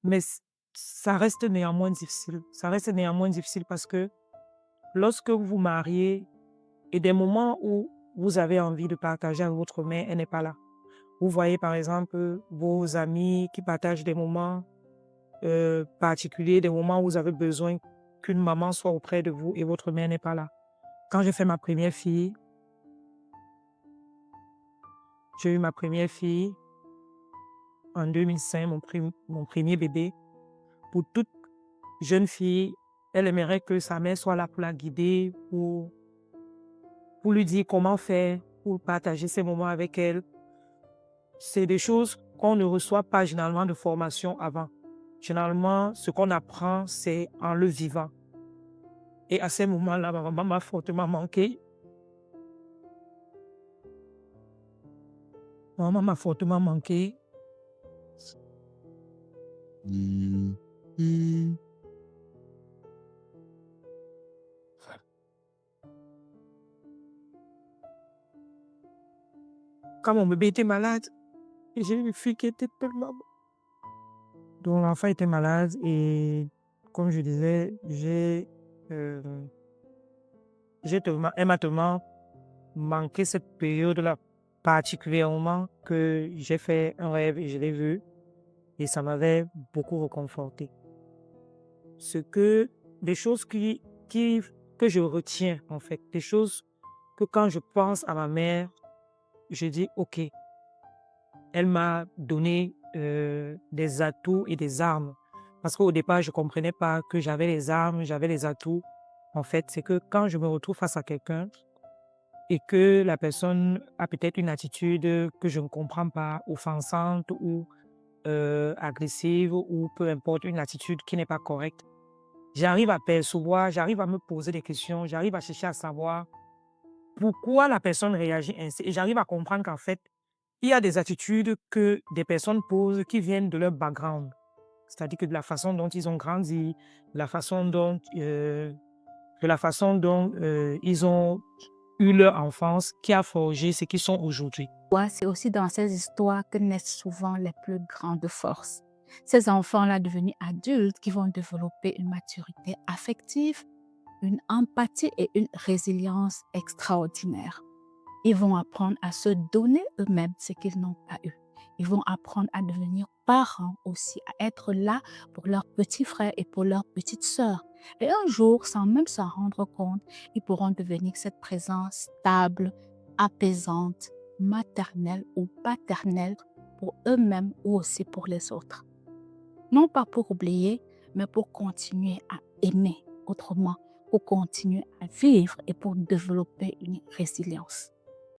Mais ça reste néanmoins difficile. Ça reste néanmoins difficile parce que lorsque vous vous mariez et des moments où vous avez envie de partager avec votre mère, elle n'est pas là. Vous voyez par exemple vos amis qui partagent des moments particuliers, des moments où vous avez besoin qu'une maman soit auprès de vous et votre mère n'est pas là. Quand j'ai fait ma première fille, j'ai eu ma première fille en 2005, mon premier bébé. Pour toute jeune fille, elle aimerait que sa mère soit là pour la guider, pour lui dire comment faire, pour partager ses moments avec elle. C'est des choses qu'on ne reçoit pas généralement de formation avant. Généralement, ce qu'on apprend, c'est en le vivant. Et à ces moments-là, ma maman m'a fortement manqué. Ma maman m'a fortement manqué. Quand mon bébé était malade, j'ai une fille qui était tellement... Donc l'enfant était malade et comme je disais, euh, elle m'a tellement manqué cette période-là particulièrement que j'ai fait un rêve et je l'ai vu et ça m'avait beaucoup réconforté. Ce que, des choses qui, que je retiens en fait, des choses que quand je pense à ma mère, je dis ok, elle m'a donné des atouts et des armes. Parce qu'au départ, je ne comprenais pas que j'avais les armes, j'avais les atouts. En fait, c'est que quand je me retrouve face à quelqu'un et que la personne a peut-être une attitude que je ne comprends pas, offensante ou agressive ou peu importe, une attitude qui n'est pas correcte, j'arrive à percevoir, j'arrive à me poser des questions, j'arrive à chercher à savoir pourquoi la personne réagit ainsi. Et j'arrive à comprendre qu'en fait, il y a des attitudes que des personnes posent qui viennent de leur background. C'est-à-dire que de la façon dont ils ont grandi, de la façon dont ils ont eu leur enfance qui a forgé ce qu'ils sont aujourd'hui. C'est aussi dans ces histoires que naissent souvent les plus grandes forces. Ces enfants-là devenus adultes qui vont développer une maturité affective, une empathie et une résilience extraordinaires. Ils vont apprendre à se donner eux-mêmes ce qu'ils n'ont pas eu. Ils vont apprendre à devenir parents aussi, à être là pour leurs petits frères et pour leurs petites sœurs. Et un jour, sans même s'en rendre compte, ils pourront devenir cette présence stable, apaisante, maternelle ou paternelle pour eux-mêmes ou aussi pour les autres. Non pas pour oublier, mais pour continuer à aimer autrement, pour continuer à vivre et pour développer une résilience.